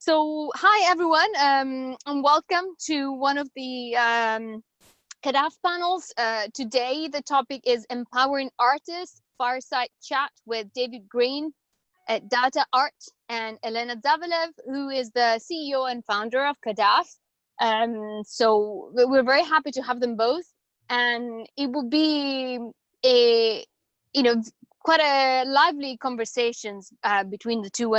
So, hi everyone, and welcome to one of the CADAF panels. Today, the topic is Empowering Artists, Fireside Chat with David Gryn at daata.art and Elena Zavelev, who is the CEO and founder of CADAF. So we're very happy to have them both, and it will be a, quite a lively conversations between the two.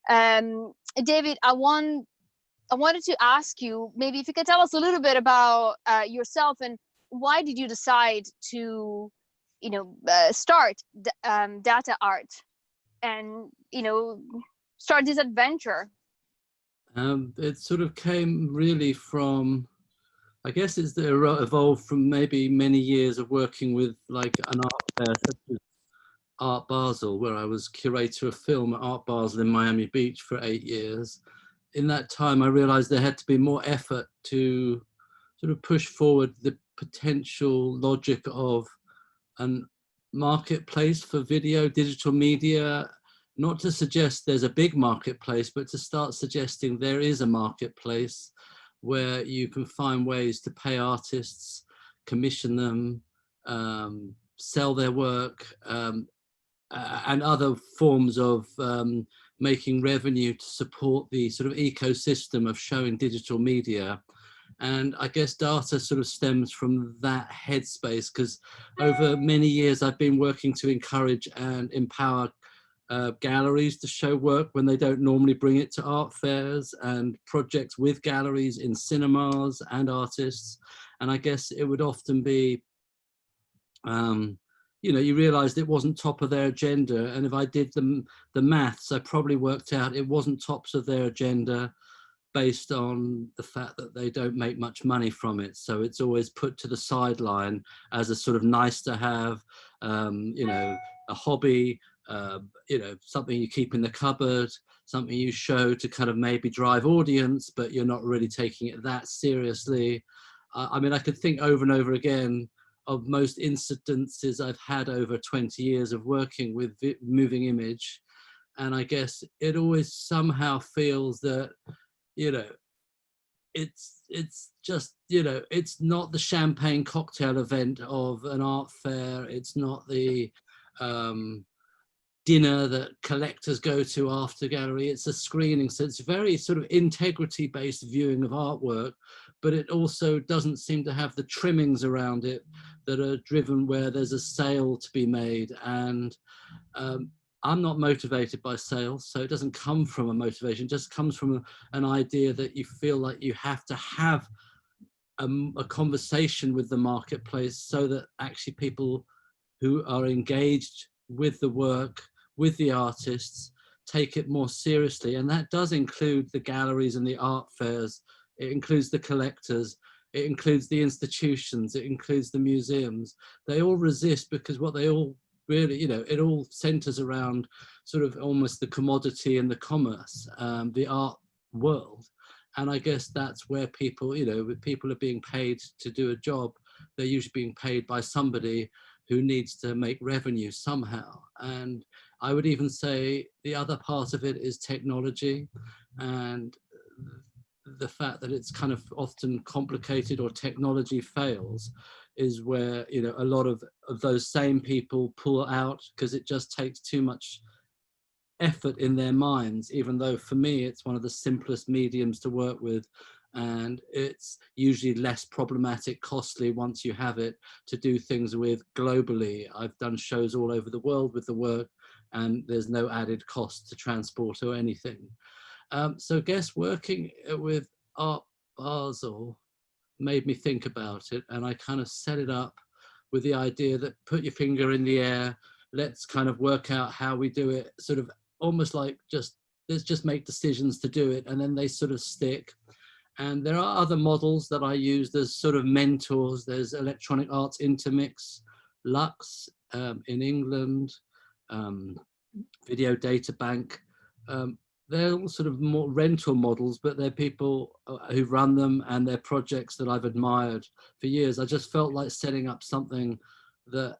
And David, I wanted to ask you, maybe if you could tell us a little bit about yourself and why did you decide to, start daata.art and, start this adventure? It sort of came really from, I guess it's evolved from maybe many years of working with like an art fair such as Art Basel, where I was curator of film at Art Basel in Miami Beach for 8 years. In that time, I realized there had to be more effort to sort of push forward the potential logic of a marketplace for video, digital media, not to suggest there's a big marketplace, but to start suggesting there is a marketplace where you can find ways to pay artists, commission them, sell their work, and other forms of making revenue to support the sort of ecosystem of showing digital media. And I guess data sort of stems from that headspace, because over many years I've been working to encourage and empower galleries to show work when they don't normally bring it to art fairs, and projects with galleries in cinemas and artists. And I guess it would often be, you realized it wasn't top of their agenda. And if I did the maths, I probably worked out it wasn't tops of their agenda based on the fact that they don't make much money from it. So it's always put to the sideline as a sort of nice to have, a hobby, something you keep in the cupboard, something you show to kind of maybe drive audience, but you're not really taking it that seriously. I mean, I could think over and over again of most incidences I've had over 20 years of working with moving image. And I guess it always somehow feels that, it's just, it's not the champagne cocktail event of an art fair. It's not the dinner that collectors go to after gallery. It's a screening. So it's very sort of integrity based viewing of artwork, but it also doesn't seem to have the trimmings around it that are driven where there's a sale to be made. And I'm not motivated by sales, so it doesn't come from a motivation, it just comes from an idea that you feel like you have to have a conversation with the marketplace so that actually people who are engaged with the work, with the artists, take it more seriously. And that does include the galleries and the art fairs. It includes the collectors. It includes the institutions. It includes the museums. They all resist because what they all really, it all centers around sort of almost the commodity and the commerce, the art world. And I guess that's where people, people are being paid to do a job. They're usually being paid by somebody who needs to make revenue somehow. And I would even say the other part of it is technology, and the fact that it's kind of often complicated or technology fails is where, a lot of those same people pull out because it just takes too much effort in their minds, even though for me, it's one of the simplest mediums to work with. And it's usually less problematic, costly once you have it to do things with globally. I've done shows all over the world with the work, and there's no added cost to transport or anything. So I guess working with Art Basel made me think about it, and I kind of set it up with the idea that put your finger in the air, let's kind of work out how we do it, sort of almost like let's just make decisions to do it, and then they sort of stick. And there are other models that I use. There's sort of mentors. There's Electronic Arts Intermix, Lux in England, Video Data Bank. They're all sort of more rental models, but they're people who run them, and they're projects that I've admired for years. I just felt like setting up something that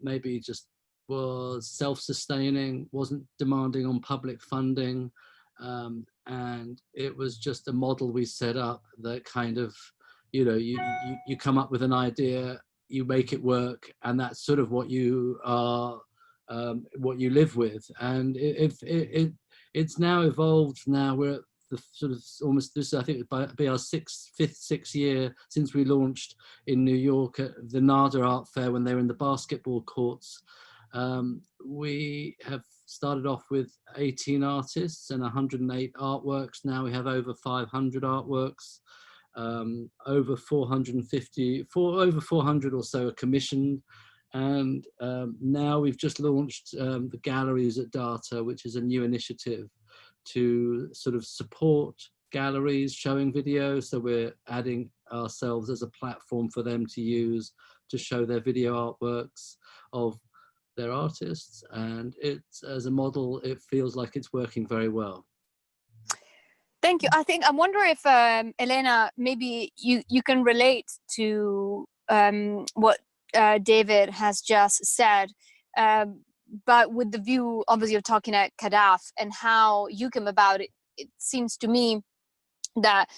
maybe just was self-sustaining, wasn't demanding on public funding, and And it was just a model we set up that kind of, you know, you come up with an idea, you make it work, and that's sort of what you are, what you live with. And it's now evolved. Now we're at the sort of almost, this I think it'll be our sixth year since we launched in New York at the NADA Art Fair when they were in the basketball courts. We have started off with 18 artists and 108 artworks. Now we have over 500 artworks. Over 450, over 400 or so are commissioned. And now we've just launched the galleries at Data, which is a new initiative to sort of support galleries showing video. So we're adding ourselves as a platform for them to use to show their video artworks of their artists. And it's, as a model, it feels like it's working very well. Thank you. I wonder if Elena, maybe you can relate to what David has just said, but with the view, obviously, of talking at CADAF and how you came about it. It seems to me that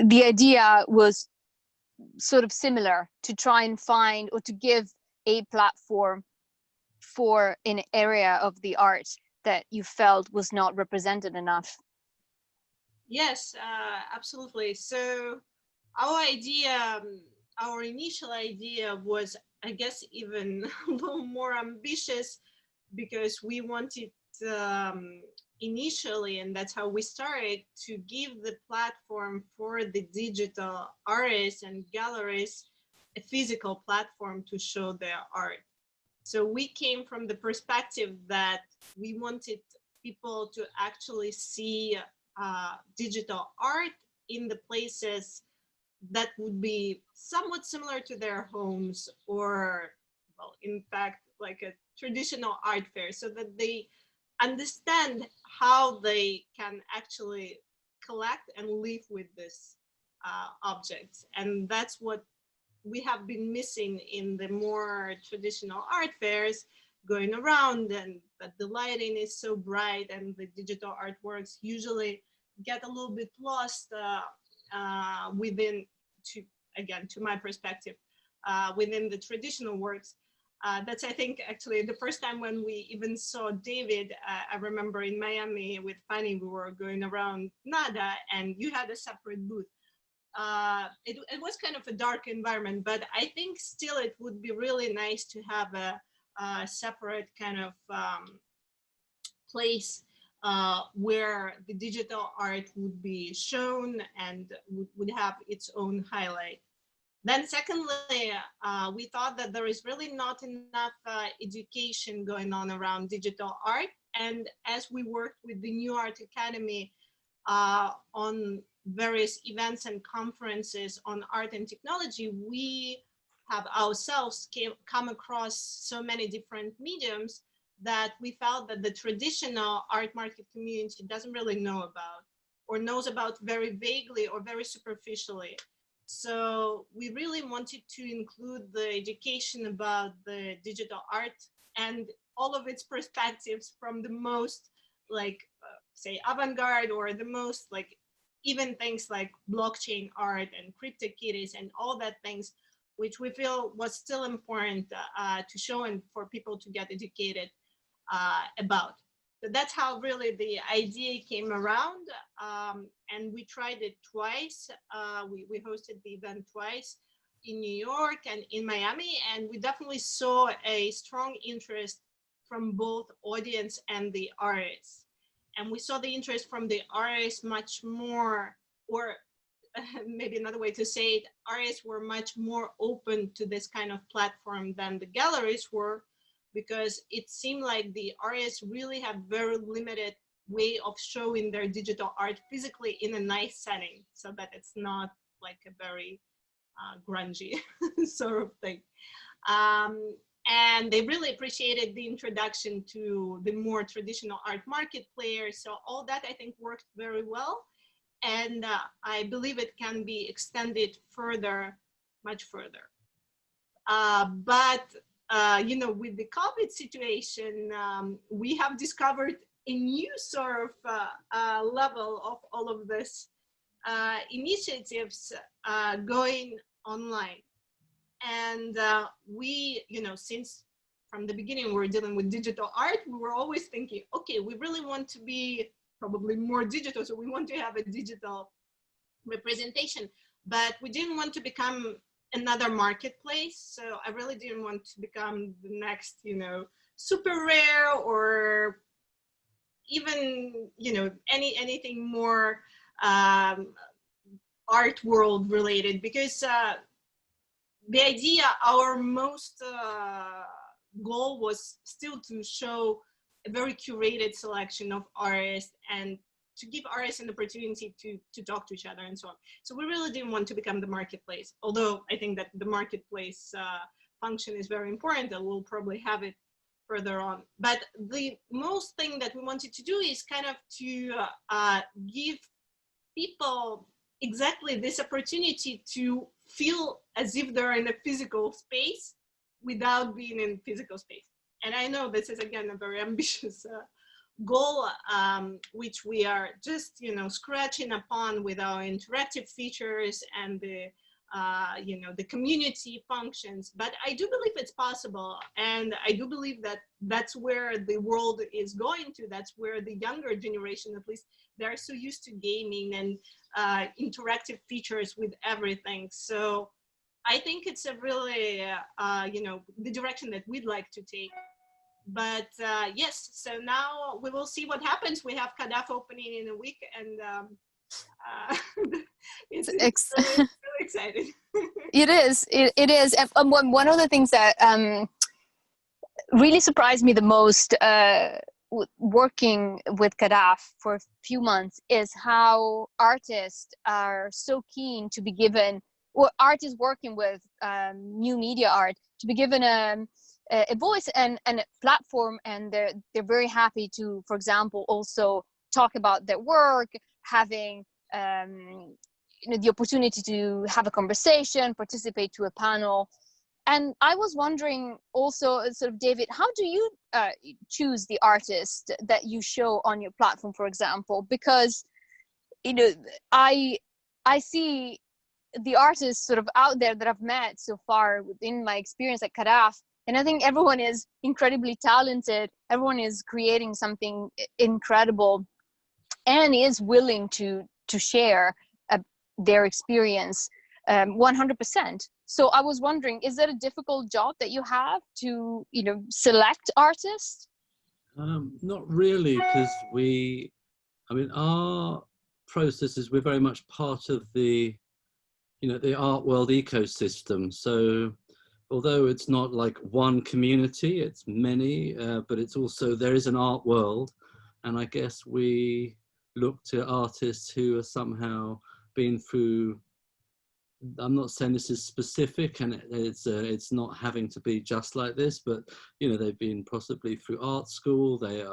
the idea was sort of similar, to try and find or to give a platform for an area of the art that you felt was not represented enough. Yes, absolutely. So our idea, our initial idea was, I guess, even a little more ambitious, because we wanted initially, and that's how we started, to give the platform for the digital artists and galleries a physical platform to show their art. So we came from the perspective that we wanted people to actually see digital art in the places that would be somewhat similar to their homes, or, well, in fact, like a traditional art fair, so that they understand how they can actually collect and live with this objects. And that's what we have been missing in the more traditional art fairs, going around, and that the lighting is so bright and the digital artworks usually get a little bit lost within, to my perspective, within the traditional works. That's, I think, actually the first time when we even saw David. I remember in Miami with Fanny, we were going around NADA, and you had a separate booth. It was kind of a dark environment, but I think still it would be really nice to have a separate kind of place where the digital art would be shown and would have its own highlight. Then secondly, we thought that there is really not enough education going on around digital art. And as we worked with the New Art Academy on various events and conferences on art and technology, we have ourselves come across so many different mediums that we felt that the traditional art market community doesn't really know about, or knows about very vaguely or very superficially. So we really wanted to include the education about the digital art and all of its perspectives, from the most say avant-garde, or the most even things like blockchain art and CryptoKitties and all that things, which we feel was still important to show and for people to get educated about. So that's how really the idea came around, and we tried it twice. We hosted the event twice, in New York and in Miami, and we definitely saw a strong interest from both audience and the artists. And we saw the interest from the artists much more, or maybe another way to say it, artists were much more open to this kind of platform than the galleries were, because it seemed like the artists really have very limited way of showing their digital art physically in a nice setting, so that it's not like a very grungy sort of thing. And they really appreciated the introduction to the more traditional art market players. So all that, I think, worked very well. And I believe it can be extended further, much further. But you know, with the COVID situation, we have discovered a new sort of level of all of this initiatives going online. And we, since from the beginning we're dealing with digital art, we were always thinking, okay, we really want to be probably more digital, so we want to have a digital representation, but we didn't want to become another marketplace. So I really didn't want to become the next, Super Rare, or even, anything more art world related, because the idea, our most goal was still to show a very curated selection of artists and to give artists an opportunity to talk to each other and so on. So we really didn't want to become the marketplace, although I think that the marketplace function is very important, and we'll probably have it further on. But the most thing that we wanted to do is kind of to give people exactly this opportunity to feel as if they're in a physical space without being in physical space. And I know this is, again, a very ambitious goal, which we are just, scratching upon with our interactive features and the, the community functions. But I do believe it's possible. And I do believe that that's where the world is going to. That's where the younger generation, at least, they're so used to gaming and interactive features with everything. So I think it's a really, the direction that we'd like to take. But yes, so now we will see what happens. We have CADAF opening in a week, and it's really excited. It is. It is. And one of the things that really surprised me the most working with CADAF for a few months is how artists are so keen to be given, or artists working with new media art, to be given a voice and a platform, and they're very happy to, for example, also talk about their work, having the opportunity to have a conversation, participate to a panel. And I was wondering also, sort of, David, how do you choose the artist that you show on your platform, for example? Because I see the artists sort of out there that I've met so far within my experience at CADAF, and I think everyone is incredibly talented. Everyone is creating something incredible and is willing to share their experience 100%. So I was wondering, is that a difficult job that you have to, select artists? Not really, because our process is we're very much part of the, the art world ecosystem. So although it's not like one community, it's many, but it's also, there is an art world. And I guess we look to artists who are somehow been through, I'm not saying this is specific, and it's not having to be just like this, but they've been possibly through art school, they're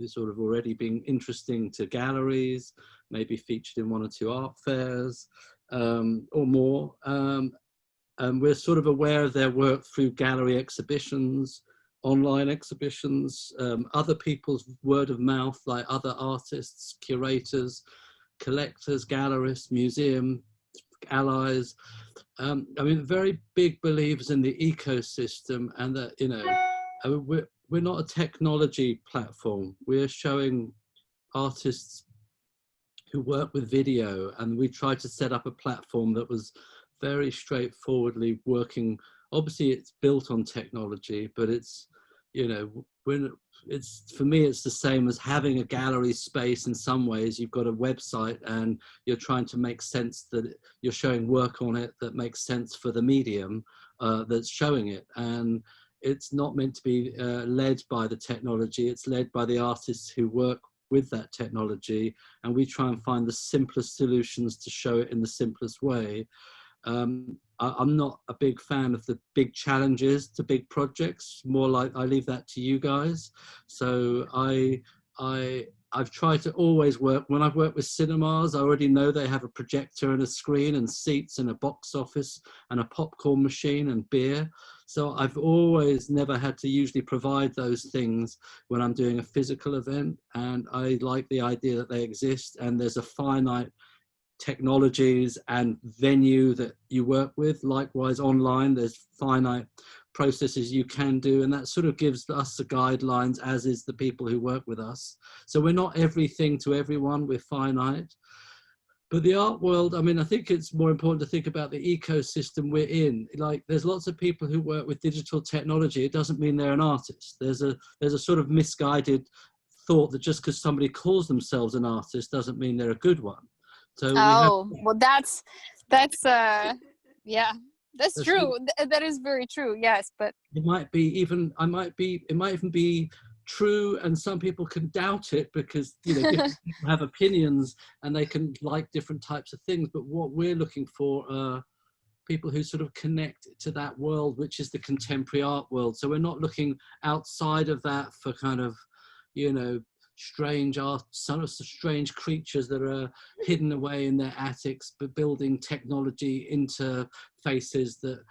sort of already being interesting to galleries, maybe featured in 1 or 2 art fairs, or more. And we're sort of aware of their work through gallery exhibitions, online exhibitions, other people's word of mouth, like other artists, curators, collectors, gallerists, museum allies. Very big believers in the ecosystem, and that, we're not a technology platform. We're showing artists who work with video, and we tried to set up a platform that was very straightforwardly working. Obviously it's built on technology, but it's, for me, it's the same as having a gallery space. In some ways, you've got a website and you're trying to make sense that you're showing work on it that makes sense for the medium that's showing it. And it's not meant to be led by the technology. It's led by the artists who work with that technology. And we try and find the simplest solutions to show it in the simplest way. I'm not a big fan of the big challenges to big projects, more like I leave that to you guys. So I I've tried to always work, when I've worked with cinemas, I already know they have a projector and a screen and seats and a box office and a popcorn machine and beer. So I've always never had to usually provide those things when I'm doing a physical event. And I like the idea that they exist and there's a finite technologies and venue that you work with. Likewise, online, there's finite processes you can do, and that sort of gives us the guidelines, as is the people who work with us. So we're not everything to everyone, we're finite. But the art world, I mean, I think it's more important to think about the ecosystem we're in. Like, there's lots of people who work with digital technology. It doesn't mean they're an artist. There's a sort of misguided thought that just because somebody calls themselves an artist doesn't mean they're a good one. So well, that's yeah, that's true. That is very true. Yes, but it might even be true, and some people can doubt it because, you know, different people have opinions and they can like different types of things. But what we're looking for are people who sort of connect to that world, which is the contemporary art world. So we're not looking outside of that for kind of, you know, strange art, sort of strange creatures that are hidden away in their attics, but building technology interfaces that,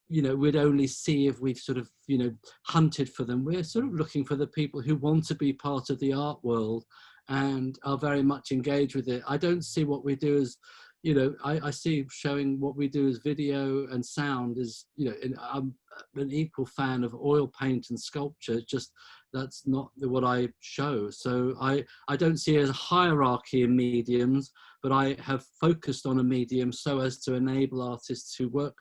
you know, we'd only see if we've sort of, you know, hunted for them. We're sort of looking for the people who want to be part of the art world and are very much engaged with it. I don't see what we do as, you know, I see showing what we do as video and sound is, you know, I'm an equal fan of oil paint and sculpture. Just that's not what I show. So I don't see it as a hierarchy in mediums, but I have focused on a medium so as to enable artists who work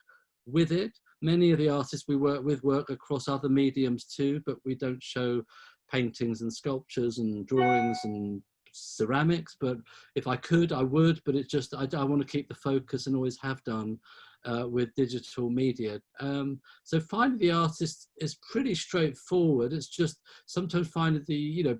with it. Many of the artists we work with work across other mediums too, but we don't show paintings and sculptures and drawings and ceramics. But if I could, I would, but it's just, I want to keep the focus and always have done with digital media. So finding the artist is pretty straightforward. It's just sometimes finding the, you know,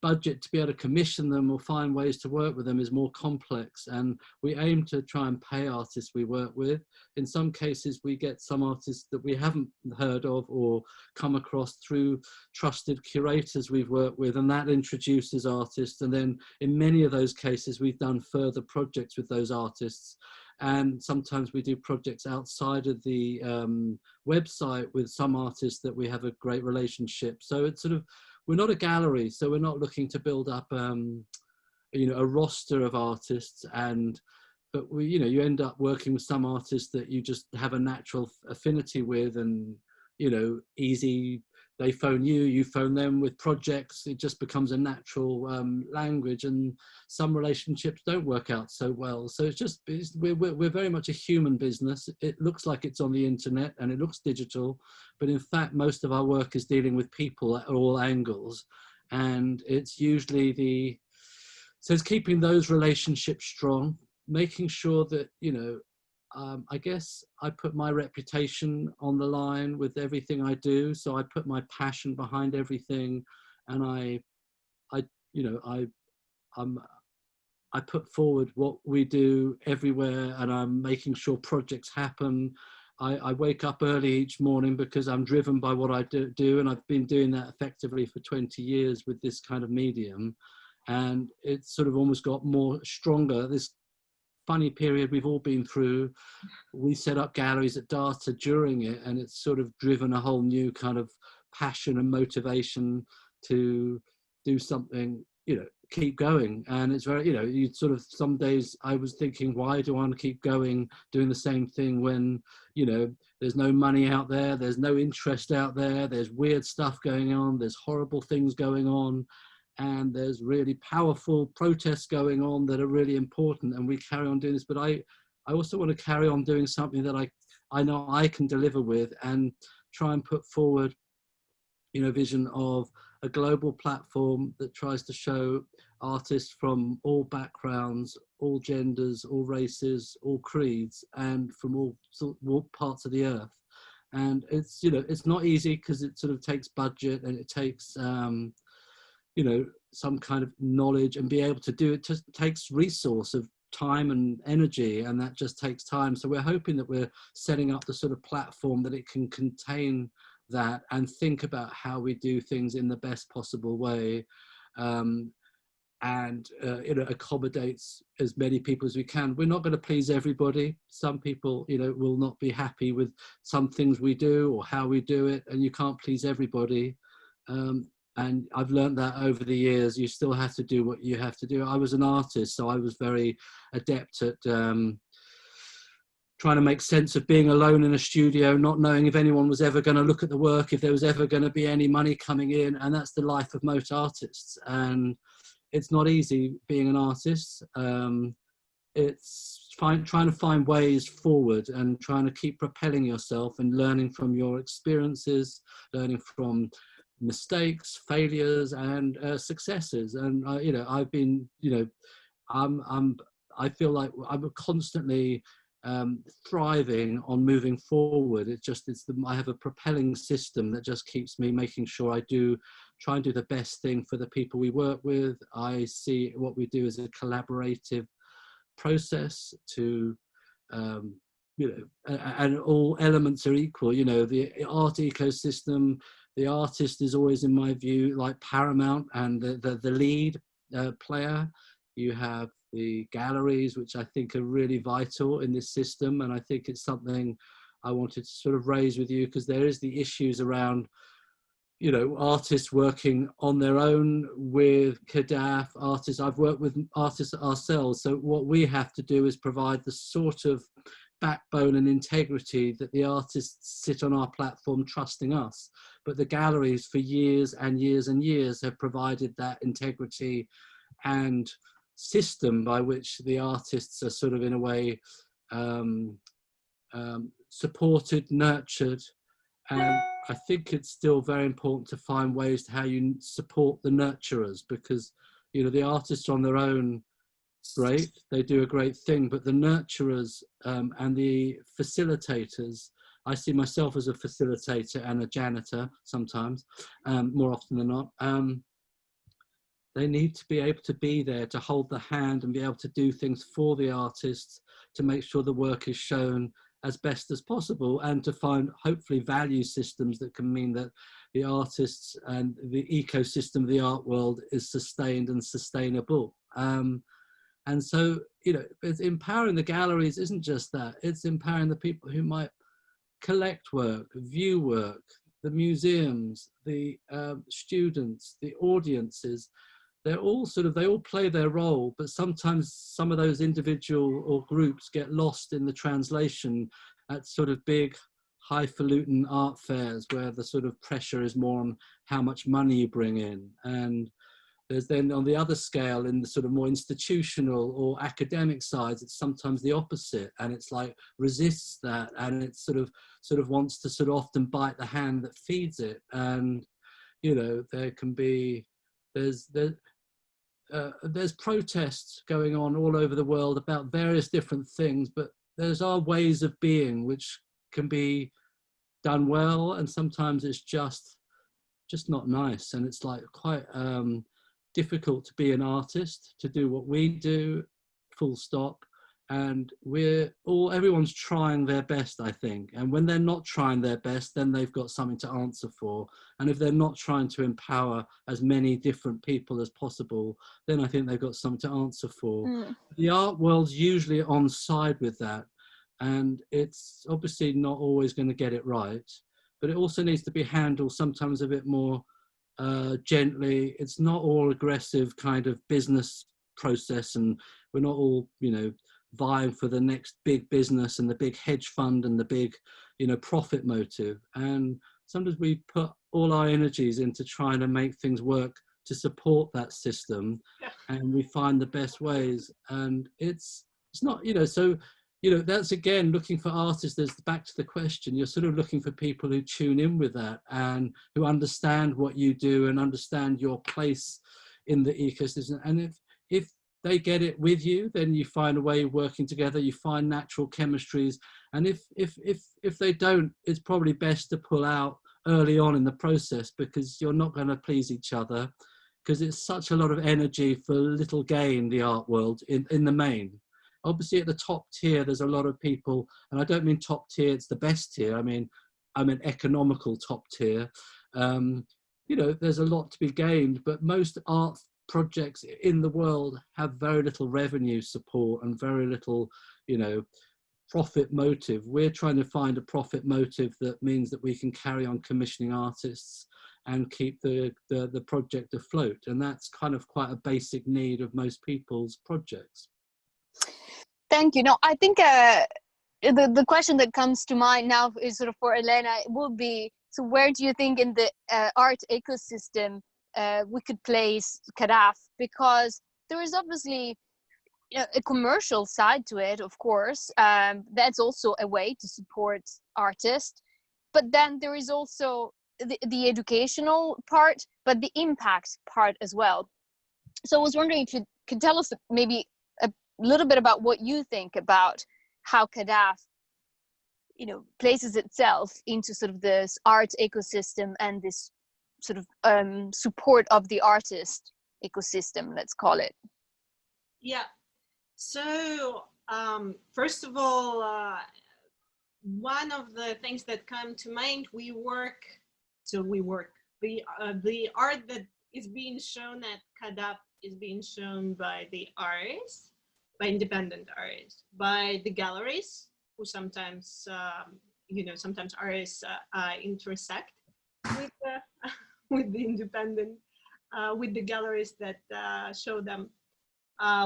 budget to be able to commission them or find ways to work with them is more complex, and we aim to try and pay artists we work with. In some cases we get some artists that we haven't heard of or come across through trusted curators we've worked with, and that introduces artists, and then in many of those cases we've done further projects with those artists. And sometimes we do projects outside of the website with some artists that we have a great relationship. So it's sort of, we're not a gallery, so we're not looking to build up, you know, a roster of artists. But we, you know, you end up working with some artists that you just have a natural affinity with, and, you know, easy. They phone you, you phone them with projects. It just becomes a natural language, and some relationships don't work out so well. So it's just, we're very much a human business. It looks like it's on the internet and it looks digital, but in fact, most of our work is dealing with people at all angles. And it's usually so it's keeping those relationships strong, making sure that, you know, I guess I put my reputation on the line with everything I do. So I put my passion behind everything, and I put forward what we do everywhere, and I'm making sure projects happen. I wake up early each morning because I'm driven by what I do, and I've been doing that effectively for 20 years with this kind of medium. And it's sort of almost got more stronger. This funny period we've all been through, we set up galleries at Data during it, and it's sort of driven a whole new kind of passion and motivation to do something, you know, keep going. And it's very, you know, you sort of, some days I was thinking, why do I want to keep going doing the same thing when, you know, there's no money out there, there's no interest out there, there's weird stuff going on, there's horrible things going on, and there's really powerful protests going on that are really important, and we carry on doing this. But I also want to carry on doing something that I know I can deliver with, and try and put forward, you know, vision of a global platform that tries to show artists from all backgrounds, all genders, all races, all creeds, and from all parts of the earth. And it's, you know, it's not easy because it sort of takes budget, and it takes you know, some kind of knowledge, and be able to do it just takes resource of time and energy, and that just takes time. So we're hoping that we're setting up the sort of platform that it can contain that, and think about how we do things in the best possible way. and accommodates as many people as we can. We're not going to please everybody. Some people, will not be happy with some things we do or how we do it, and you can't please everybody. And I've learned that over the years. You still have to do what you have to do. I was an artist, so I was very adept at trying to make sense of being alone in a studio, not knowing if anyone was ever going to look at the work, if there was ever going to be any money coming in. And that's the life of most artists. And it's not easy being an artist. It's trying to find ways forward and trying to keep propelling yourself and learning from your experiences, learning from mistakes, failures, and successes. And I've been, I feel like I'm constantly thriving on moving forward. I have a propelling system that just keeps me making sure I try and do the best thing for the people we work with. I see what we do as a collaborative process to and all elements are equal. The art ecosystem, the artist is always, in my view, like paramount and the lead player. You have the galleries, which I think are really vital in this system. And I think it's something I wanted to sort of raise with you, because there is the issues around, artists working on their own with CADAF, artists. I've worked with artists ourselves. So what we have to do is provide the sort of backbone and integrity that the artists sit on our platform trusting us. But the galleries for years and years and years have provided that integrity and system by which the artists are sort of, in a way, supported, nurtured. And I think it's still very important to find ways to how you support the nurturers, because the artists on their own, great, they do a great thing, but the nurturers and the facilitators, I see myself as a facilitator and a janitor sometimes, more often than not. They need to be able to be there to hold the hand and be able to do things for the artists to make sure the work is shown as best as possible, and to find hopefully value systems that can mean that the artists and the ecosystem of the art world is sustained and sustainable. And so, it's empowering the galleries isn't just that, it's empowering the people who might collect work, view work, the museums, the students, the audiences. They all play their role, but sometimes some of those individual or groups get lost in the translation at sort of big, highfalutin art fairs where the sort of pressure is more on how much money you bring in. And there's then on the other scale, in the sort of more institutional or academic sides, it's sometimes the opposite, and it's like resists that, and it sort of wants to sort of often bite the hand that feeds it. And there can be there's protests going on all over the world about various different things, but there's our ways of being which can be done well, and sometimes it's just not nice, and it's like quite difficult to be an artist, to do what we do, full stop. And everyone's trying their best, I think, and when they're not trying their best, then they've got something to answer for. And if they're not trying to empower as many different people as possible, then I think they've got something to answer for. The art world's usually on side with that, and it's obviously not always going to get it right, but it also needs to be handled sometimes a bit more gently. It's not all aggressive kind of business process, and we're not all vying for the next big business and the big hedge fund and the big profit motive. And sometimes we put all our energies into trying to make things work to support that system, and we find the best ways. And it's not so that's again looking for artists. There's back to the question, you're sort of looking for people who tune in with that and who understand what you do and understand your place in the ecosystem. And if they get it with you, then you find a way of working together, you find natural chemistries. And if they don't, it's probably best to pull out early on in the process, because you're not going to please each other, because it's such a lot of energy for little gain, the art world in the main. Obviously at the top tier, there's a lot of people, and I don't mean top tier, it's the best tier. I mean economical top tier. There's a lot to be gained, but most art projects in the world have very little revenue support and very little, you know, profit motive. We're trying to find a profit motive that means that we can carry on commissioning artists and keep the project afloat. And that's kind of quite a basic need of most people's projects. Thank you. No, I think the question that comes to mind now is sort of for Elena, it will be, so where do you think in the art ecosystem we could place CADAF? Because there is obviously, you know, a commercial side to it, of course. That's also a way to support artists. But then there is also the educational part, but the impact part as well. So I was wondering if you could tell us maybe a little bit about what you think about how CADAF, you know, places itself into sort of this art ecosystem and this sort of support of the artist ecosystem, let's call it. Yeah. So first of all, one of the things that come to mind, the art that is being shown at CADAF is being shown by the artists, by independent artists, by the galleries, who sometimes, you know, sometimes artists intersect with with the independent, with the galleries that show them.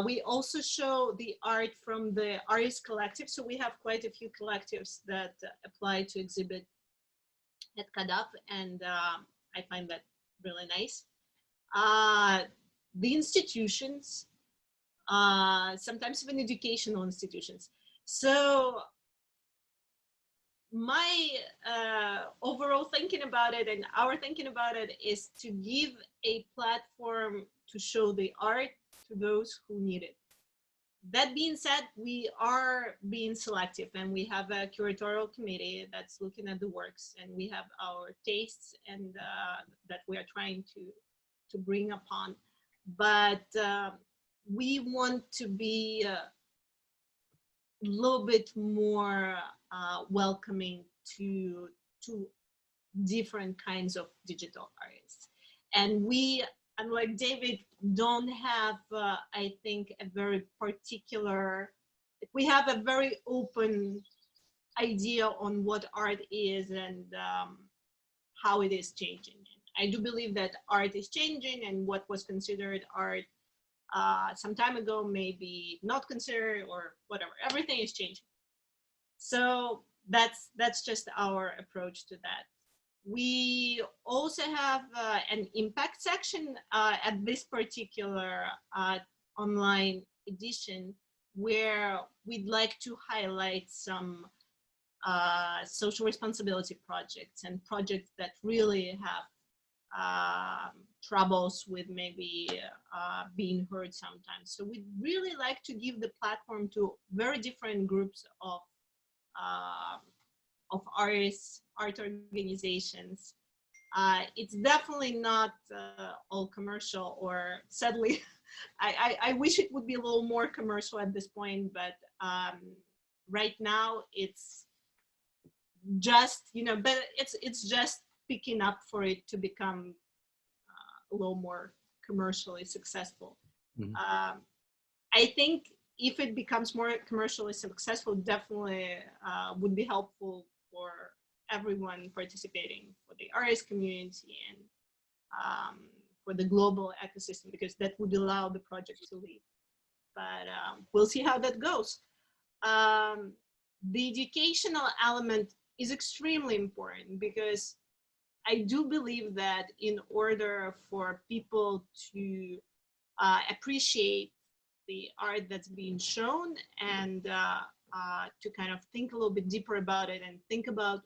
We also show the art from the artist collective. So we have quite a few collectives that apply to exhibit at CADAF, and I find that really nice. The institutions, sometimes even educational institutions. So my overall thinking about it and our thinking about it is to give a platform to show the art to those who need it. That being said, we are being selective, and we have a curatorial committee that's looking at the works, and we have our tastes and that we are trying to bring upon. But we want to be a little bit more welcoming to different kinds of digital artists. And we, unlike David, don't have, I think, a very particular, we have a very open idea on what art is and how it is changing. I do believe that art is changing, and what was considered art some time ago may be not considered, or whatever. Everything is changing. So that's just our approach to that. We also have an impact section at this particular online edition, where we'd like to highlight some social responsibility projects and projects that really have troubles with maybe being heard sometimes. So we'd really like to give the platform to very different groups of artists, art organizations. It's definitely not all commercial, or sadly, I wish it would be a little more commercial at this point, but right now it's just, you know, but it's just picking up for it to become a little more commercially successful. Mm-hmm. I think if it becomes more commercially successful, definitely would be helpful for everyone participating, for the artist community and for the global ecosystem, because that would allow the project to lead. But we'll see how that goes. The educational element is extremely important, because I do believe that in order for people to appreciate the art that's being shown and to kind of think a little bit deeper about it and think about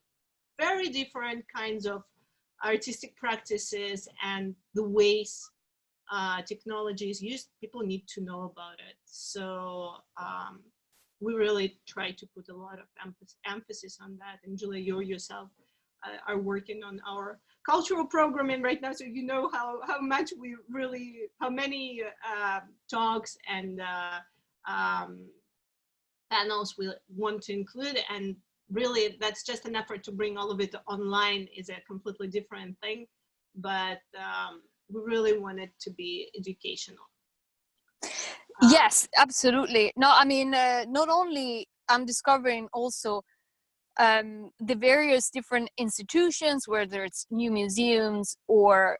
very different kinds of artistic practices and the ways technology is used, people need to know about it. So we really try to put a lot of emphasis on that. And Giulia, you yourself are working on our cultural programming right now, so you know how much we really, how many talks and panels we want to include, and really that's just an effort to bring all of it online is a completely different thing. But we really want it to be educational. Yes, absolutely. No, I mean, not only I'm discovering also the various different institutions, whether it's new museums or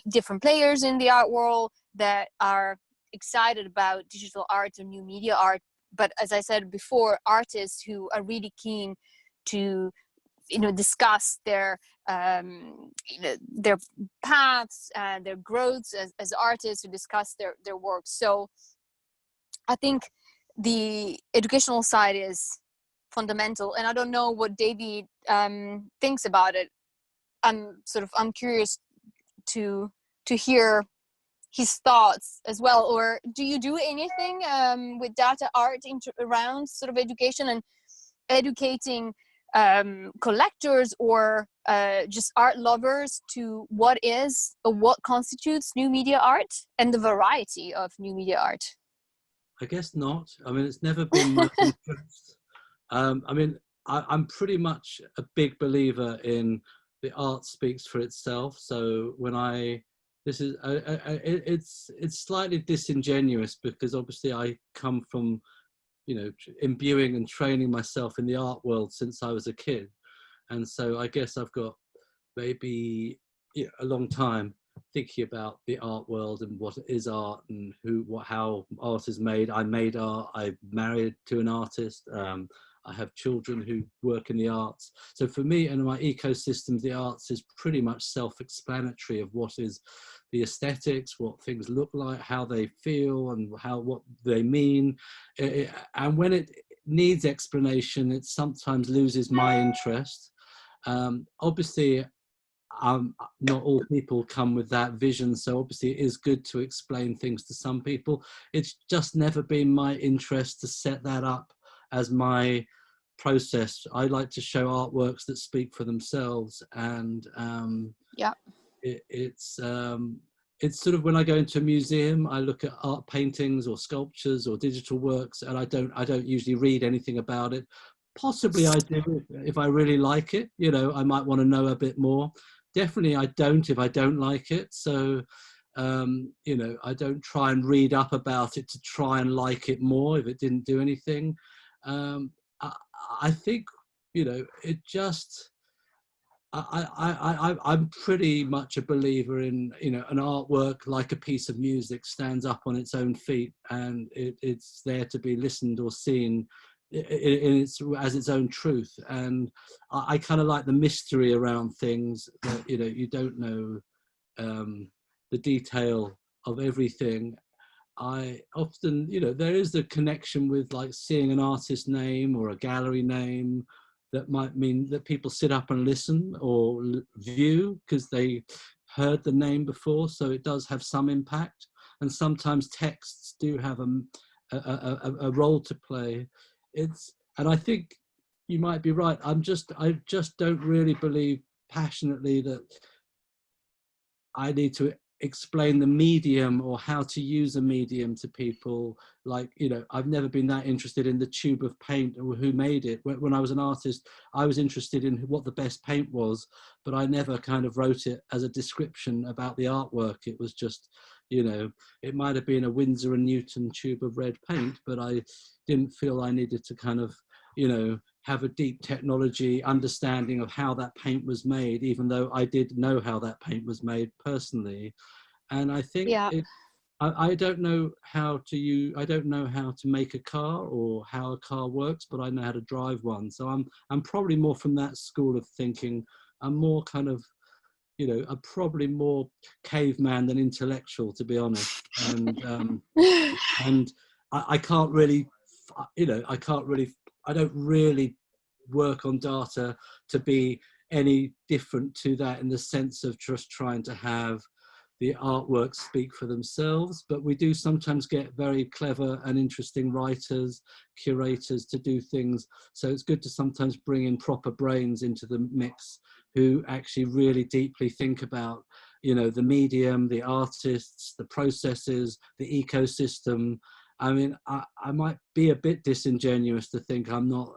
different players in the art world that are excited about digital art or new media art. But as I said before, artists who are really keen to discuss their their paths and their growths as artists, to discuss their work. So I think the educational side is fundamental, and I don't know what David thinks about it. I'm curious to hear his thoughts as well. Or do you do anything with daata.art around sort of education and educating collectors or just art lovers to what constitutes new media art and the variety of new media art? I guess not. I mean, it's never been my interest. I mean, I'm pretty much a big believer in the art speaks for itself. So when it's slightly disingenuous, because obviously I come from, imbuing and training myself in the art world since I was a kid. And so I guess I've got maybe a long time thinking about the art world and what is art and how art is made. I made art. I'm married to an artist. I have children who work in the arts. So for me and my ecosystem, the arts is pretty much self-explanatory of what is the aesthetics, what things look like, how they feel, and what they mean. And when it needs explanation, it sometimes loses my interest. Obviously, not all people come with that vision, so obviously it is good to explain things to some people. It's just never been my interest to set that up as my process. I like to show artworks that speak for themselves, and it's sort of, when I go into a museum, I look at art paintings or sculptures or digital works, and I don't usually read anything about it. Possibly I do if I really like it. I might want to know a bit more. Definitely I don't if I don't like it. So I don't try and read up about it to try and like it more if it didn't do anything. I think it just, I'm pretty much a believer in an artwork, like a piece of music, stands up on its own feet, and it's there to be listened or seen as its own truth. And I kind of like the mystery around things, that you don't know the detail of everything. I often, there is the connection with, like, seeing an artist name or a gallery name that might mean that people sit up and listen or view because they heard the name before. So it does have some impact. And sometimes texts do have a role to play. And I think you might be right. I just don't really believe passionately that I need to explain the medium or how to use a medium to people. Like, I've never been that interested in the tube of paint or who made it. When I was an artist, I was interested in what the best paint was, but I never kind of wrote it as a description about the artwork. It was just, it might have been a Winsor & Newton tube of red paint, but I didn't feel I needed to kind of, have a deep technology understanding of how that paint was made, even though I did know how that paint was made personally. And I think I don't know how to make a car or how a car works, but I know how to drive one. So I'm probably more from that school of thinking. I'm more kind of, I'm probably more caveman than intellectual, to be honest. And and I can't really, I don't really work on data to be any different to that, in the sense of just trying to have the artworks speak for themselves. But we do sometimes get very clever and interesting writers, curators to do things. So it's good to sometimes bring in proper brains into the mix who actually really deeply think about, the medium, the artists, the processes, the ecosystem. I mean, I might be a bit disingenuous to think I'm not,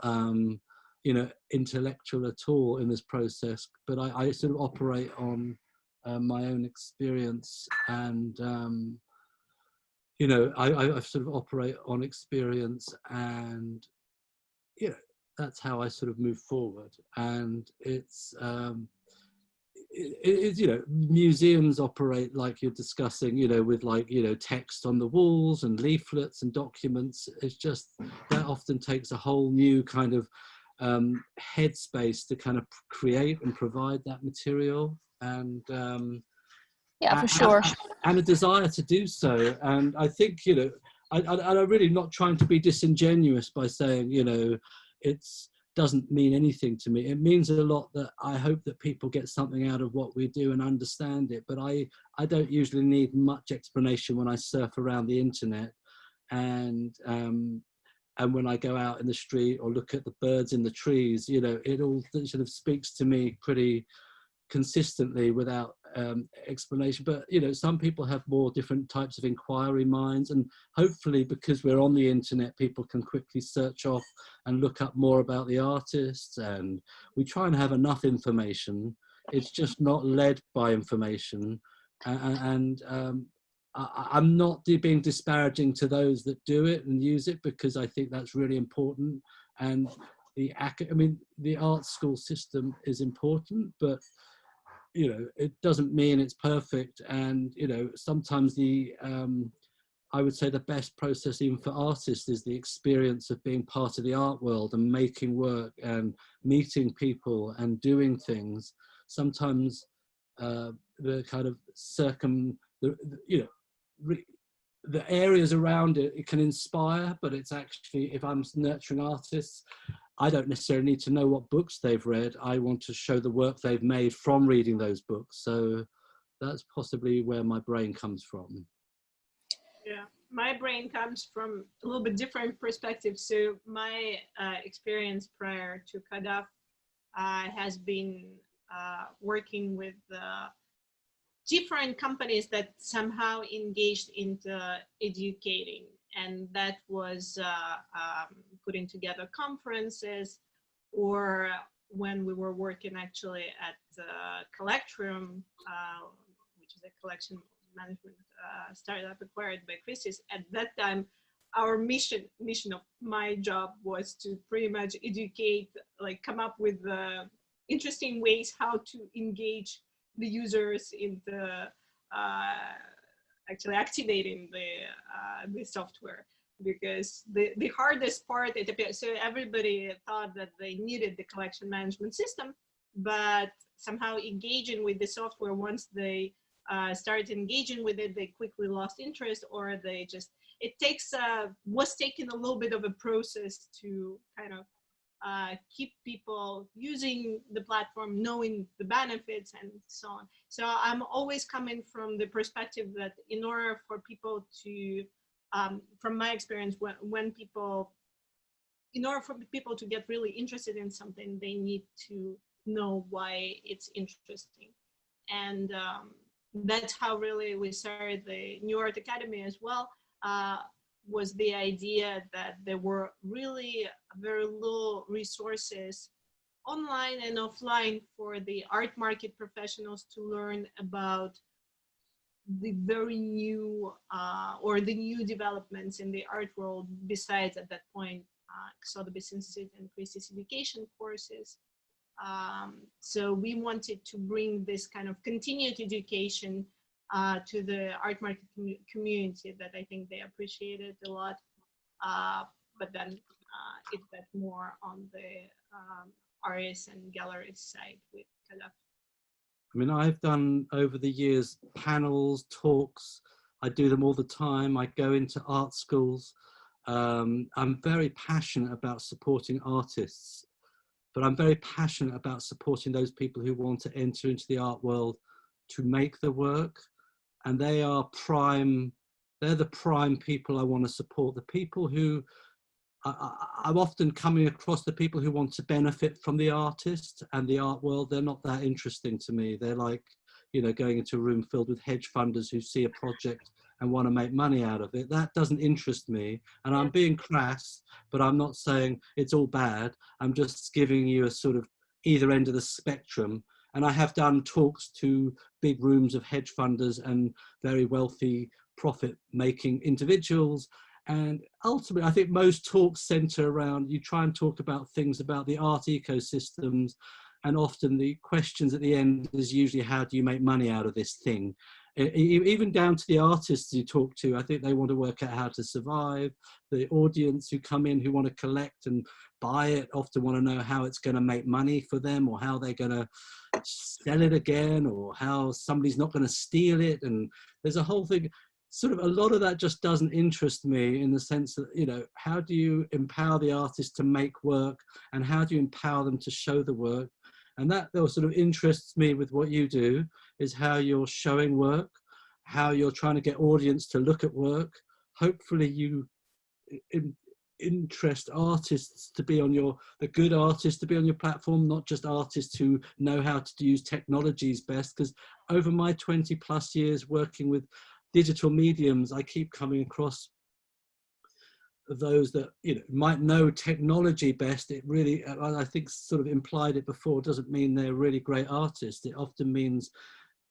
intellectual at all in this process, but I sort of operate on my own experience, and you know, I sort of operate on experience, and you know, that's how I sort of move forward. And it's you know, museums operate like you're discussing, you know, with like, you know, text on the walls and leaflets and documents. It's just that often takes a whole new kind of headspace to kind of create and provide that material, and Yeah, for sure. and a desire to do so. And I think, you know, I'm really not trying to be disingenuous by saying, you know, it's doesn't mean anything to me. It means a lot that I hope that people get something out of what we do and understand it. But I don't usually need much explanation when I surf around the internet, and when I go out in the street or look at the birds in the trees, you know, it all sort of speaks to me pretty consistently without explanation. But you know, some people have more different types of inquiry minds, and hopefully because we're on the internet, people can quickly search off and look up more about the artists, and we try and have enough information. It's just not led by information, and I'm not being disparaging to those that do it and use it, because I think that's really important. And the art school system is important, but you know, it doesn't mean it's perfect. And you know, sometimes I would say the best process even for artists is the experience of being part of the art world and making work and meeting people and doing things. Sometimes the kind of you know, the areas around it, it can inspire, but it's actually, if I'm nurturing artists, I don't necessarily need to know what books they've read. I want to show the work they've made from reading those books. So that's possibly where my brain comes from. Yeah, my brain comes from a little bit different perspective. So my experience prior to CADAF has been working with different companies that somehow engaged into educating. And that was putting together conferences, or when we were working actually at Collectrum, which is a collection management startup acquired by Christie's. At that time, our mission of my job was to pretty much educate, like come up with interesting ways how to engage the users into actually activating the software, because the hardest part, it appears, so everybody thought that they needed the collection management system, but somehow engaging with the software, once they started engaging with it, they quickly lost interest, or they just, it takes was taking a little bit of a process to kind of keep people using the platform, knowing the benefits and so on. So I'm always coming from the perspective that in order for people to, from my experience, when people, in order for people to get really interested in something, they need to know why it's interesting. And that's how really we started the New Art Academy as well. Was the idea that there were really very low resources online and offline for the art market professionals to learn about the very new or the new developments in the art world, besides at that point Sotheby's Institute and Christie's education courses. So we wanted to bring this kind of continued education to the art market community that I think they appreciated a lot, but then it got more on the artists and galleries side with CADAF. I mean, I've done over the years panels, talks. I do them all the time. I go into art schools. I'm very passionate about supporting artists, but I'm very passionate about supporting those people who want to enter into the art world to make the work. And they are they're the prime people I want to support. The people who, I'm often coming across the people who want to benefit from the artist and the art world. They're not that interesting to me. They're like, you know, going into a room filled with hedge funders who see a project and want to make money out of it. That doesn't interest me. And I'm being crass, but I'm not saying it's all bad. I'm just giving you a sort of either end of the spectrum. And I have done talks to big rooms of hedge funders and very wealthy profit-making individuals. And ultimately, I think most talks center around, you try and talk about things about the art ecosystems, and often the questions at the end is usually, how do you make money out of this thing? Even down to the artists you talk to, I think they want to work out how to survive. The audience who come in who want to collect and buy it often want to know how it's going to make money for them, or how they're going to sell it again, or how somebody's not going to steal it. And there's a whole thing, sort of a lot of that just doesn't interest me, in the sense that, you know, how do you empower the artist to make work, and how do you empower them to show the work? And that sort of interests me with what you do, is how you're showing work, how you're trying to get audience to look at work. Hopefully you interest artists to be on the good artists to be on your platform, not just artists who know how to use technologies best. Because over my 20+ years working with digital mediums, I keep coming across those that, you know, might know technology best. It really, I think, sort of implied it before, doesn't mean they're really great artists. It often means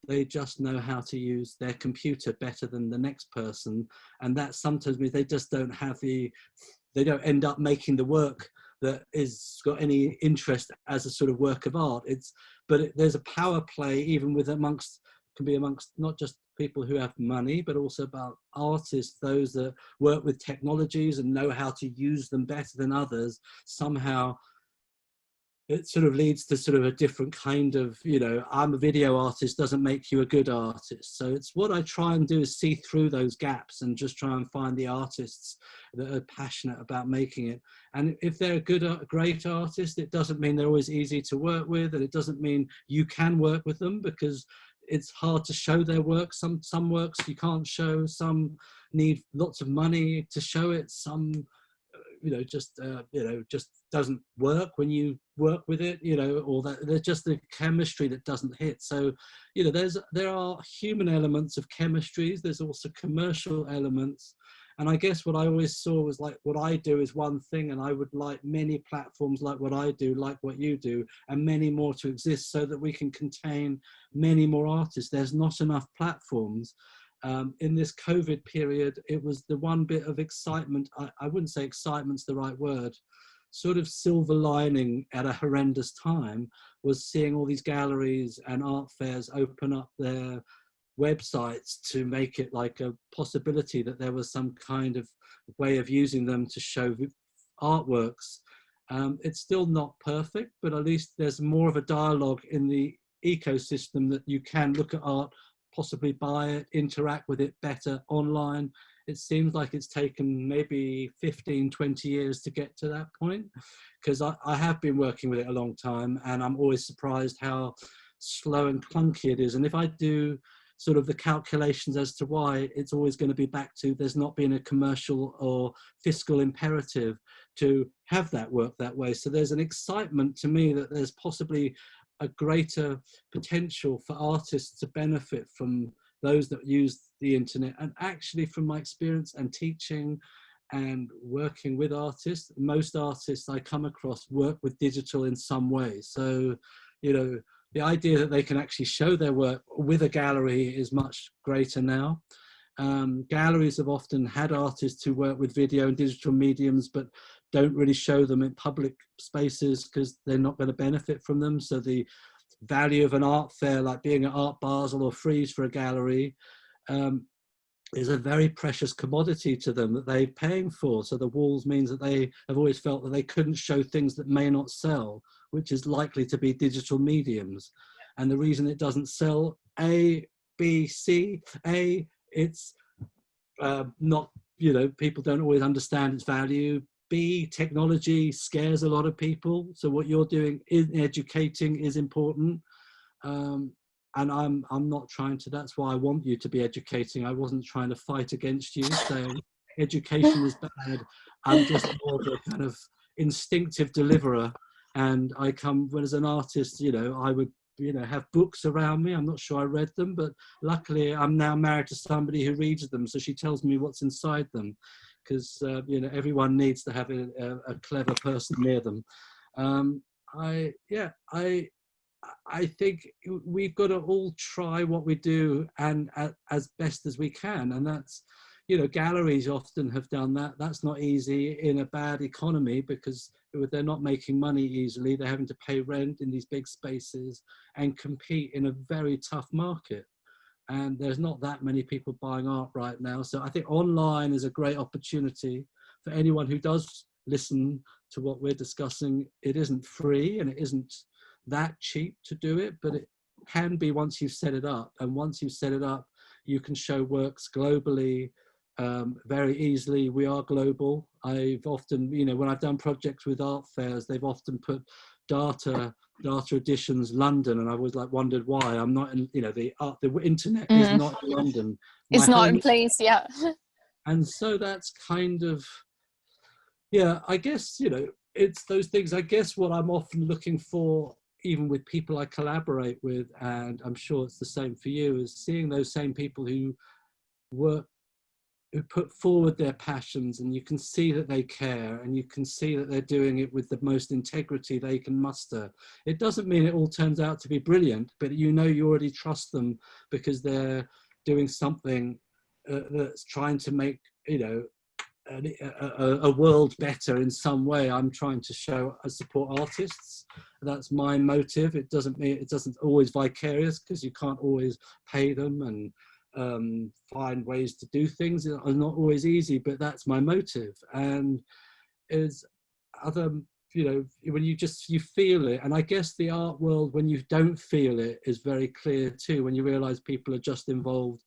they just know how to use their computer better than the next person, and that sometimes means they just don't have they don't end up making the work that is got any interest as a sort of work of art. There's a power play even can be amongst not just people who have money, but also about artists, those that work with technologies and know how to use them better than others. Somehow it sort of leads to sort of a different kind of, you know, I'm a video artist doesn't make you a good artist. So it's what I try and do is see through those gaps and just try and find the artists that are passionate about making it. And if they're a great artist, it doesn't mean they're always easy to work with, and it doesn't mean you can work with them, because it's hard to show their work. Some works you can't show, some need lots of money to show it, some just doesn't work when you work with it, or that there's just the chemistry that doesn't hit. So there are human elements of chemistries, there's also commercial elements. And I guess what I always saw was, like, what I do is one thing, and I would like many platforms like what I do, like what you do, and many more to exist, so that we can contain many more artists. There's not enough platforms. In this COVID period, it was the one bit of excitement, I wouldn't say excitement's the right word, sort of silver lining at a horrendous time, was seeing all these galleries and art fairs open up their websites to make it like a possibility that there was some kind of way of using them to show artworks. It's still not perfect, but at least there's more of a dialogue in the ecosystem that you can look at art, possibly buy it, interact with it better online. It seems like it's taken maybe 15-20 years to get to that point, because I have been working with it a long time, and I'm always surprised how slow and clunky it is. And if I do sort of the calculations as to why, it's always going to be back to there's not been a commercial or fiscal imperative to have that work that way. So there's an excitement to me that there's possibly a greater potential for artists to benefit from those that use the internet. And actually, from my experience and teaching and working with artists, most artists I come across work with digital in some way. So, the idea that they can actually show their work with a gallery is much greater now. Galleries have often had artists who work with video and digital mediums, but don't really show them in public spaces because they're not going to benefit from them. So the value of an art fair, like being at Art Basel or Frieze for a gallery, is a very precious commodity to them that they're paying for. So the walls means that they have always felt that they couldn't show things that may not sell, which is likely to be digital mediums. And the reason it doesn't sell, A, B, C, A, it's not, people don't always understand its value. B, technology scares a lot of people. So what you're doing in educating is important. And I'm not trying to, that's why I want you to be educating. I wasn't trying to fight against you saying education is bad. I'm just more of a kind of instinctive deliverer. And I come, when as an artist, I would, have books around me. I'm not sure I read them, but luckily I'm now married to somebody who reads them. So she tells me what's inside them, because, everyone needs to have a clever person near them. I think we've got to all try what we do and as best as we can. And that's, you know, galleries often have done that. That's not easy in a bad economy because they're not making money easily. They're having to pay rent in these big spaces and compete in a very tough market. And there's not that many people buying art right now. So I think online is a great opportunity for anyone who does listen to what we're discussing. It isn't free and it isn't that cheap to do it, but it can be once you've set it up. And once you've set it up, you can show works globally very easily. We are global. I've often, you know, when I've done projects with art fairs, they've often put data editions London, and I always like wondered why. I'm not in, you know, the internet is not in London. It's not in place, yeah. And so that's kind of, yeah, I guess, you know, it's those things. I guess what I'm often looking for, even with people I collaborate with, and I'm sure it's the same for you, is seeing those same people who put forward their passions, and you can see that they care, and you can see that they're doing it with the most integrity they can muster. It doesn't mean it all turns out to be brilliant, but you know, you already trust them because they're doing something that's trying to make, you know, a world better in some way. I'm trying to support artists. That's my motive. It doesn't mean it doesn't always vicarious, because you can't always pay them and find ways to do things are not always easy, but that's my motive. And is other, you know, when you feel it. And I guess the art world, when you don't feel it, is very clear too, when you realize people are just involved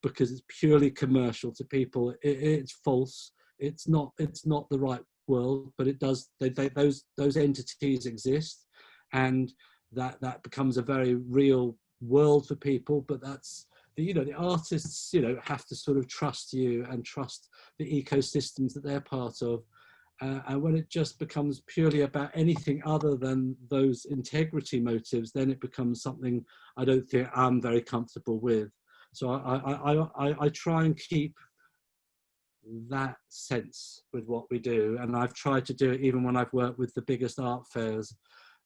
because it's purely commercial to people. It's false. It's not the right world, but it does, those entities exist, and that becomes a very real world for people. But that's, you know, the artists, you know, have to sort of trust you and trust the ecosystems that they're part of. And when it just becomes purely about anything other than those integrity motives, then it becomes something I don't think I'm very comfortable with. So I try and keep that sense with what we do. And I've tried to do it even when I've worked with the biggest art fairs,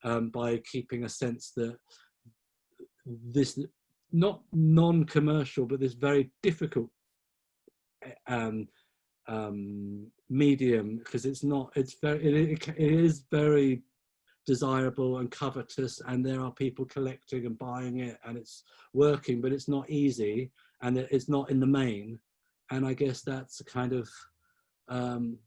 by keeping a sense that this, not non-commercial, but this very difficult medium, because it is very desirable and covetous, and there are people collecting and buying it, and it's working, but it's not easy, and it's not in the main. And I guess that's a kind of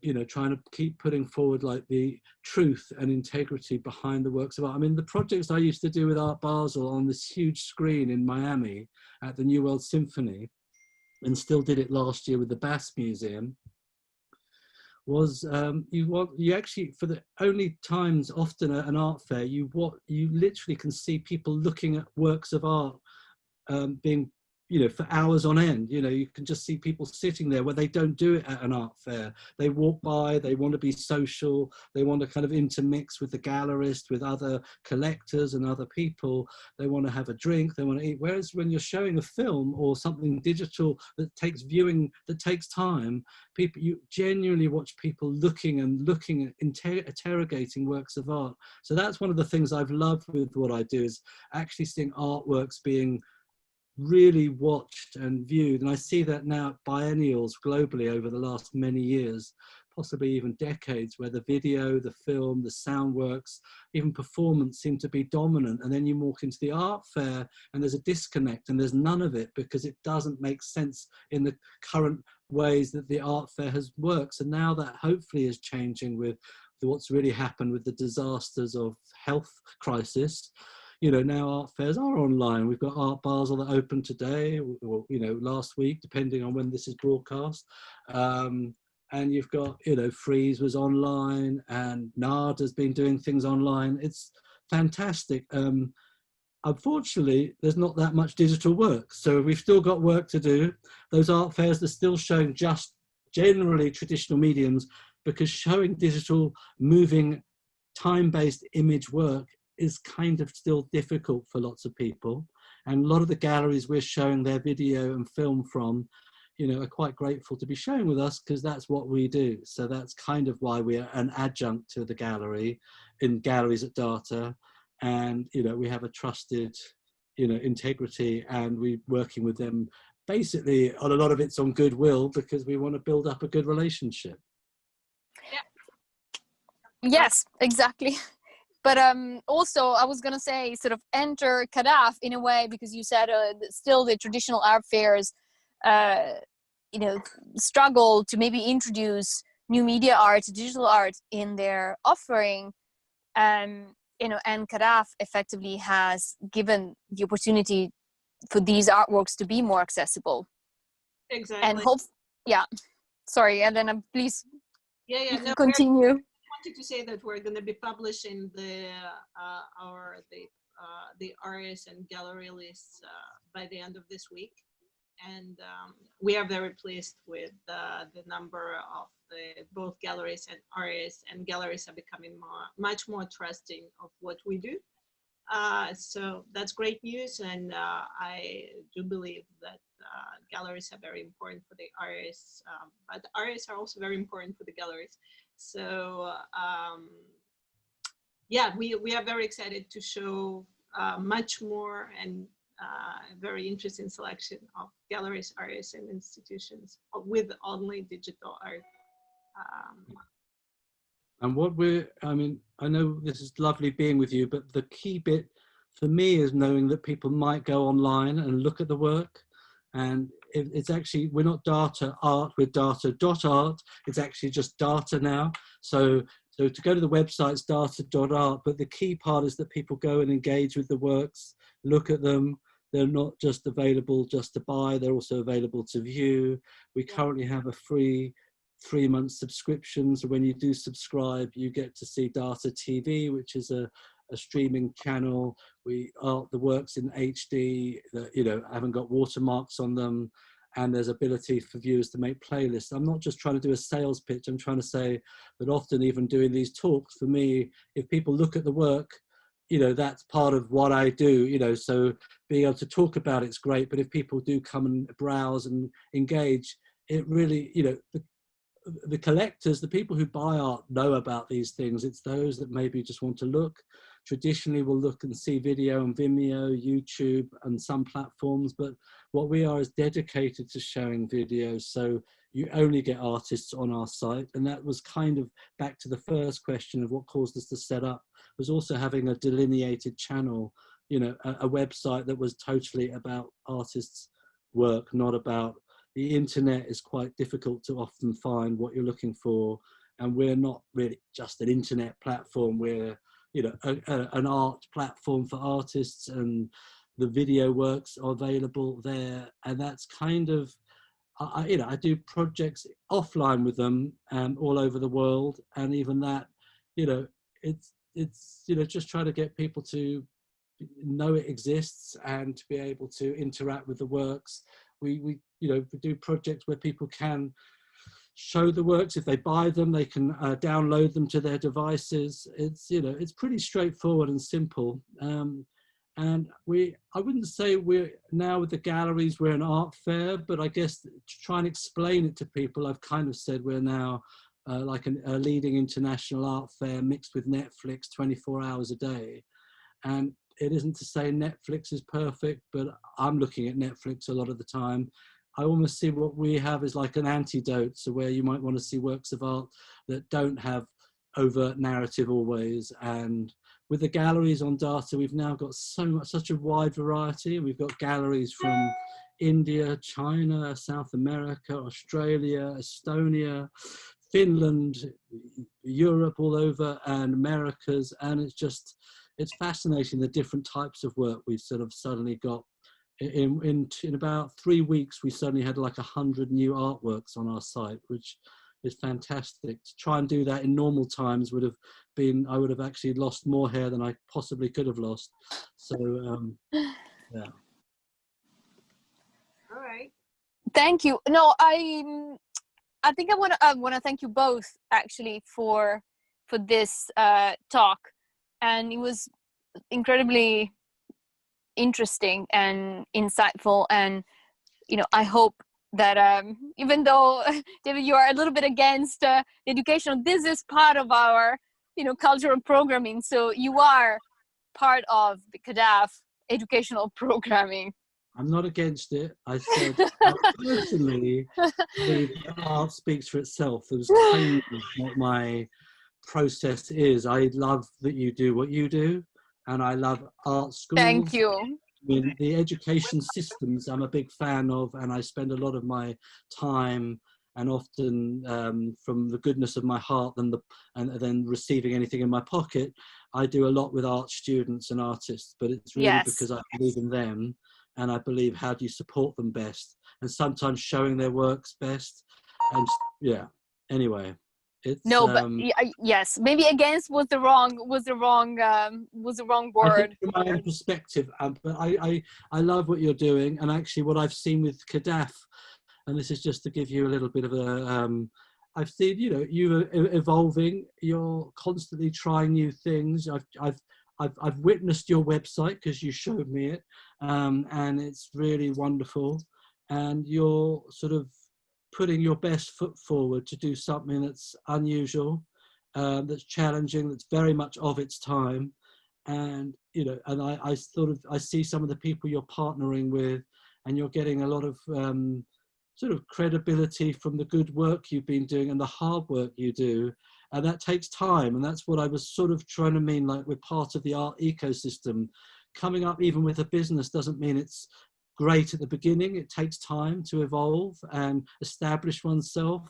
you know, trying to keep putting forward like the truth and integrity behind the works of art. I mean, the projects I used to do with Art Basel on this huge screen in Miami at the New World Symphony, and still did it last year with the Bass Museum, was you actually, for the only times often at an art fair, you literally can see people looking at works of art being, you know, for hours on end. You know, you can just see people sitting there where they don't do it at an art fair. They walk by, they want to be social, they want to kind of intermix with the gallerist, with other collectors and other people. They want to have a drink, they want to eat. Whereas when you're showing a film or something digital that takes viewing, that takes time, you genuinely watch people looking at interrogating works of art. So that's one of the things I've loved with what I do, is actually seeing artworks being really watched and viewed. And I see that now at biennials globally over the last many years, possibly even decades, where the video, the film, the sound works, even performance seem to be dominant. And then you walk into the art fair and there's a disconnect, and there's none of it, because it doesn't make sense in the current ways that the art fair has works. And now that hopefully is changing with what's really happened with the disasters of health crisis. You know, now art fairs are online. We've got Art Basel that opened today, or, you know, last week, depending on when this is broadcast. And you've got, you know, Frieze was online, and Nard has been doing things online. It's fantastic. Unfortunately, there's not that much digital work, so we've still got work to do. Those art fairs are still showing just generally traditional mediums, because showing digital, moving, time-based image work is kind of still difficult for lots of people. And a lot of the galleries we're showing their video and film from, you know, are quite grateful to be showing with us, because that's what we do. So that's kind of why we are an adjunct to the gallery in Galleries at Data. and we have a trusted integrity, and we're working with them basically on a lot of it's on goodwill, because we want to build up a good relationship. Yes, exactly. But also I was gonna say, sort of enter CADAF in a way, because you said still the traditional art fairs struggle to maybe introduce new media art, digital art in their offering. And CADAF effectively has given the opportunity for these artworks to be more accessible. Exactly. And sorry, Elena, please. Yeah. No, continue. I wanted to say that we're going to be publishing the artists and gallery lists by the end of this week, and we are very pleased with the number of both galleries and artists, and galleries are becoming much more trusting of what we do. So that's great news, and I do believe that galleries are very important for the artists, but artists are also very important for the galleries. So we are very excited to show much more and very interesting selection of galleries, artists, and institutions with only digital art. And I know this is lovely being with you, but the key bit for me is knowing that people might go online and look at the work. And it's actually, we're not daata.art, we're daata.art. It's actually just data now. So to go to the website, it's daata.art, but the key part is that people go and engage with the works, look at them. They're not just available just to buy, they're also available to view. We currently have a free 3-month subscription. So when you do subscribe, you get to see Data TV, which is a streaming channel. We art the works in HD that haven't got watermarks on them, and there's ability for viewers to make playlists. I'm not just trying to do a sales pitch. I'm trying to say that often, even doing these talks, for me, if people look at the work, that's part of what I do. So being able to talk about it's great, but if people do come and browse and engage, it really, the collectors, the people who buy art know about these things. It's those that maybe just want to look. Traditionally, will look and see video on Vimeo, YouTube, and some platforms. But what we are is dedicated to showing videos. So you only get artists on our site. And that was kind of back to the first question of what caused us to set up, was also having a delineated channel, a website that was totally about artists' work, not about. The internet is quite difficult to often find what you're looking for, and we're not really just an internet platform. We're an art platform for artists, and the video works are available there. And that's kind of I do projects offline with them all over the world, and even that it's just trying to get people to know it exists and to be able to interact with the works. We do projects where people can show the works. If they buy them, they can download them to their devices. It's pretty straightforward and simple. And I wouldn't say we're now with the galleries, we're an art fair, but I guess to try and explain it to people, I've kind of said we're now like a leading international art fair mixed with Netflix 24 hours a day. And it isn't to say Netflix is perfect, but I'm looking at Netflix a lot of the time. I almost see what we have as like an antidote, so where you might want to see works of art that don't have overt narrative always. And with the galleries on Data, we've now got such a wide variety. We've got galleries from India, China, South America, Australia, Estonia, Finland, Europe, all over, and Americas. And it's fascinating the different types of work we've sort of suddenly got. In about 3 weeks, we suddenly had like 100 new artworks on our site, which is fantastic. To try and do that in normal times I would have actually lost more hair than I possibly could have lost. So, yeah. All right. Thank you. No, I think I want to thank you both actually for this talk, and it was incredibly interesting and insightful. And I hope that even though David, you are a little bit against education, this is part of our cultural programming. So you are part of the CADAF educational programming. I'm not against it. I said, I personally believe that art speaks for itself. There's kind of what my process is. I love that you do what you do, and I love art schools. Thank you. I mean, the education systems I'm a big fan of, and I spend a lot of my time and often from the goodness of my heart and then receiving anything in my pocket, I do a lot with art students and artists, but it's really because I believe in them, and I believe how do you support them best, and sometimes showing their works best. And yeah, anyway, it's but yes, maybe against was the wrong word. I think from my own perspective, but I love what you're doing, and actually what I've seen with CADAF, and this is just to give you a little bit of a I've seen, you know, you evolving, you're constantly trying new things. I've witnessed your website because you showed me it, and it's really wonderful, and you're sort of putting your best foot forward to do something that's unusual, that's challenging, that's very much of its time. And, you know, and I see some of the people you're partnering with, and you're getting a lot of sort of credibility from the good work you've been doing and the hard work you do. And that takes time. And that's what I was sort of trying to mean, like we're part of the art ecosystem. Coming up even with a business doesn't mean it's great at the beginning. It takes time to evolve and establish oneself,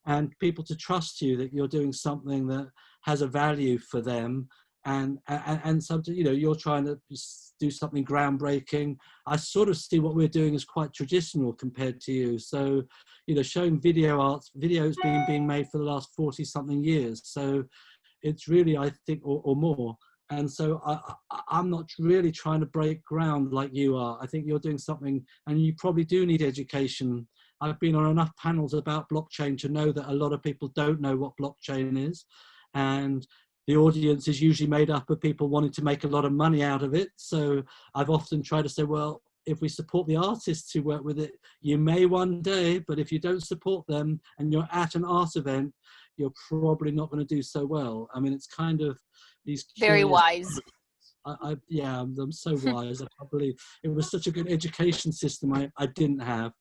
and people to trust you that you're doing something that has a value for them. And something, you know, you're trying to do something groundbreaking. I sort of see what we're doing as quite traditional compared to you. So, you know, showing videos being made for the last 40 something years. So it's really, I think, or more. And so I'm not really trying to break ground like you are. I think you're doing something, and you probably do need education. I've been on enough panels about blockchain to know that a lot of people don't know what blockchain is. And the audience is usually made up of people wanting to make a lot of money out of it. So I've often tried to say, well, if we support the artists who work with it, you may one day, but if you don't support them and you're at an art event, you're probably not going to do so well. I mean, it's kind of these very wise. Yeah, I'm so wise. I can't believe it was such a good education system I didn't have.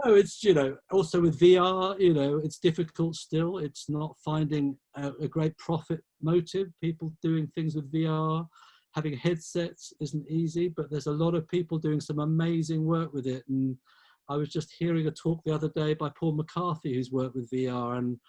No, it's, you know, also with VR, you know, it's difficult still. It's not finding a great profit motive. People doing things with VR, having headsets isn't easy, but there's a lot of people doing some amazing work with it. And I was just hearing a talk the other day by Paul McCarthy, who's worked with VR. And,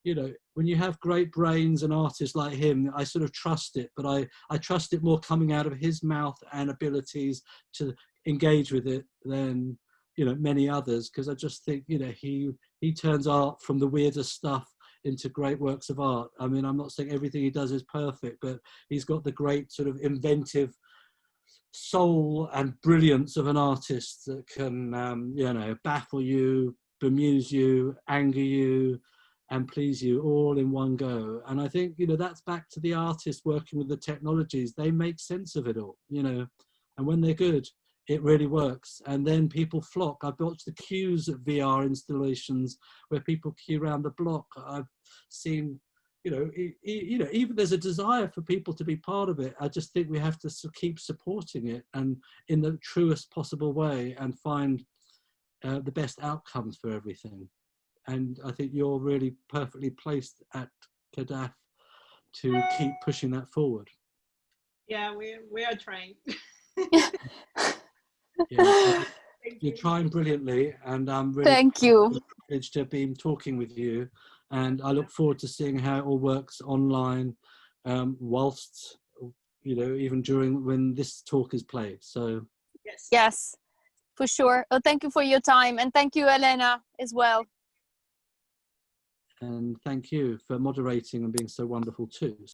you know, when you have great brains and artists like him, I sort of trust it, but I trust it more coming out of his mouth and abilities to engage with it than, you know, many others, because I just think, you know, he turns art from the weirdest stuff into great works of art. I mean, I'm not saying everything he does is perfect, but he's got the great sort of inventive soul and brilliance of an artist that can, you know, baffle you, bemuse you, anger you, and please you all in one go. And I think, you know, that's back to the artist working with the technologies. They make sense of it all, you know, and when they're good, it really works. And then people flock. I've watched the queues at VR installations where people queue around the block. I've seen, you know, even there's a desire for people to be part of it. I just think we have to keep supporting it, and in the truest possible way, and find the best outcomes for everything. And I think you're really perfectly placed at CADAF to keep pushing that forward. Yeah, we are trying. Yeah, you're trying brilliantly, and I'm really privileged to have been talking with you. And I look forward to seeing how it all works online, whilst, you know, even during when this talk is played. So yes, for sure. Oh, thank you for your time, and thank you, Elena, as well. And thank you for moderating and being so wonderful too.